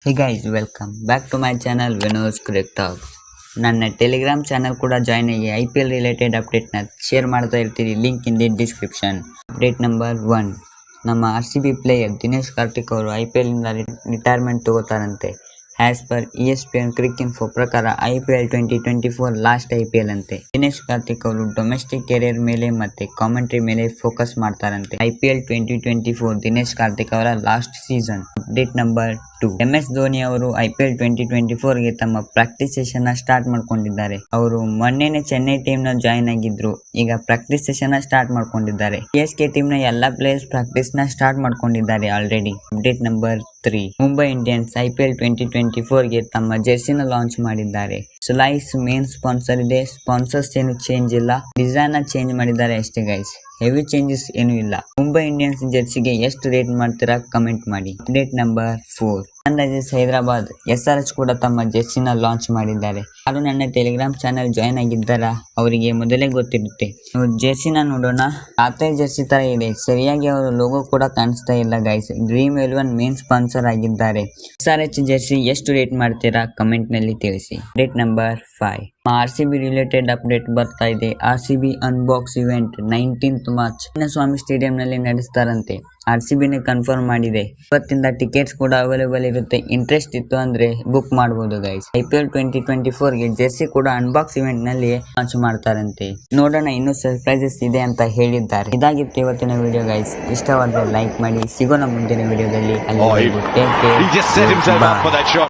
Hey guys, welcome back to my channel Vinod's Cricket Talk. ನನ್ನ Telegram channel ಕೂಡ join ಆಗಿ IPL related ಅಪ್ಡೇಟ್ನ share ಮಾಡ್ತಾ ಇರ್ತೀರಿ. Link in the description. Update number 1, ನಮ್ಮ RCB player Dinesh Karthik ಅವರು IPL ಇಂದ ರಿಟೈರ್ಮೆಂಟ್ ತಗೋತಾರಂತೆ. As per ESPN Cricinfo ಪ್ರಕಾರ IPL 2024 ಲಾಸ್ಟ್ IPL ಅಂತೆ. ದಿನೇಶ್ ಕಾರ್ತಿಕ್ ಅವರು ಡೊಮೆಸ್ಟಿಕ್ ಕೆರಿಯರ್ ಮೇಲೆ ಮತ್ತೆ ಕಾಮೆಂಟ್ರಿ ಮೇಲೆ ಫೋಕಸ್ ಮಾಡ್ತಾರಂತೆ. IPL 2024 ದಿನೇಶ್ ಕಾರ್ತಿಕ್ ಅವರ last season. Update number 2, MS Dhoni ಅವರು IPL 2024 ಗೆ ತಮ್ಮ ಪ್ರಾಕ್ಟೀಸ್ ಸೆಷನ್ ನ ಸ್ಟಾರ್ಟ್ ಮಾಡ್ಕೊಂಡಿದ್ದಾರೆ. ಅವರು ಮೊನ್ನೆನೆ ಚೆನ್ನೈ ಟೀಮ್ ನ ಜಾಯಿನ್ ಆಗಿದ್ರು. ಈಗ ಪ್ರಾಕ್ಟೀಸ್ ಸೆಷನ್ ನ ಸ್ಟಾರ್ಟ್ ಮಾಡ್ಕೊಂಡಿದ್ದಾರೆ. CSK ಟೀಮ್ ನ ಎಲ್ಲಾ ಪ್ಲೇಯರ್ಸ್ ಪ್ರಾಕ್ಟೀಸ್ ನ ಸ್ಟಾರ್ಟ್ ಮಾಡ್ಕೊಂಡಿದ್ದಾರೆ already. Update number 3, Mumbai Indians IPL 2024 ಗೆ ತಮ್ಮ ಜೆರ್ಸಿನ ಲಾಂಚ್ ಮಾಡಿದ್ದಾರೆ. ಸುಲೈಸ್ ಮೇನ್ ಸ್ಪಾನ್ಸರ್ ಇದೆ. ಸ್ಪಾನ್ಸರ್ಸ್ ಏನು ಚೇಂಜ್ ಇಲ್ಲ, ಡಿಸೈನ್ ನ ಚೇಂಜ್ ಮಾಡಿದ್ದಾರೆ ಅಷ್ಟೇ ಗೈಸ್. ಹೆವಿ ಚೇಂಜಸ್ ಏನು ಇಲ್ಲ. ಮುಂಬೈ ಇಂಡಿಯನ್ಸ್ ಜೆರ್ಸಿಗೆ ಎಷ್ಟು ರೇಟ್ ಮಾಡ್ತೀರಾ ಕಮೆಂಟ್ ಮಾಡಿ. Update number 4, Sunrisers Hyderabad SRH ಕೂಡ ತಮ್ಮ ಜೆರ್ಸಿನ ಲಾಂಚ್ ಮಾಡಿದ್ದಾರೆ. ಯಾರು ನನ್ನ ಟೆಲಿಗ್ರಾಮ್ ಚಾನೆಲ್ ಜಾಯ್ನ್ ಆಗಿದ್ದಾರಾ ಅವರಿಗೆ ಮೊದಲೇ ಗೊತ್ತಿರುತ್ತೆ. ನೀವು ಜೆರ್ಸಿನ ನೋಡೋಣ. ಖಾತೆ ಜೆರ್ಸಿ ತರ ಇದೆ, ಸರಿಯಾಗಿ ಅವರ ಲೋಗೋ ಕೂಡ ಕಾಣಿಸ್ತಾ ಇಲ್ಲ ಗೈಸ್. ಡ್ರೀಮ್ 11 ಮೇನ್ ಸ್ಪಾನ್ಸರ್ ಆಗಿದ್ದಾರೆ. SRH ಜೆರ್ಸಿ ಎಷ್ಟು ರೇಟ್ ಮಾಡ್ತೀರಾ ಕಮೆಂಟ್ ನಲ್ಲಿ ತಿಳಿಸಿ. Update number 5, RCB related update ಬರ್ತಾ ಇದೆ. RCB unbox event 19th March Chinnaswamy stadium ನಲ್ಲಿ ನಡೆಸ್ತಾರಂತೆ. RCB ನೇ ಕನ್ಫರ್ಮ್ ಮಾಡಿದೆ. ಇವತ್ತಿಂದ ಟಿಕೆಟ್ಸ್ ಕೂಡ ಅವೈಲೇಬಲ್ ಇರುತ್ತೆ. ಇಂಟ್ರೆಸ್ಟ್ ಇತ್ತು ಅಂದ್ರೆ ಬುಕ್ ಮಾಡಬಹುದು ಗೈಸ್. IPL 2024 ಗೆ ಜೆರ್ಸಿ ಕೂಡ ಅನ್ಬಾಕ್ಸ್ ಇವೆಂಟ್ ನಲ್ಲಿ ಲಾಂಚ್ ಮಾಡ್ತಾರಂತೆ. ನೋಡೋಣ, ಇನ್ನೂ ಸರ್ಪ್ರೈಸಸ್ ಇದೆ ಅಂತ ಹೇಳಿದ್ದಾರೆ. ಇದಾಗಿತ್ತು ಇವತ್ತಿನ ವಿಡಿಯೋ ಗೈಸ್. ಇಷ್ಟವಾದ್ರೆ ಲೈಕ್ ಮಾಡಿ. ಸಿಗೋಣ ಮುಂದಿನ ವಿಡಿಯೋದಲ್ಲಿ.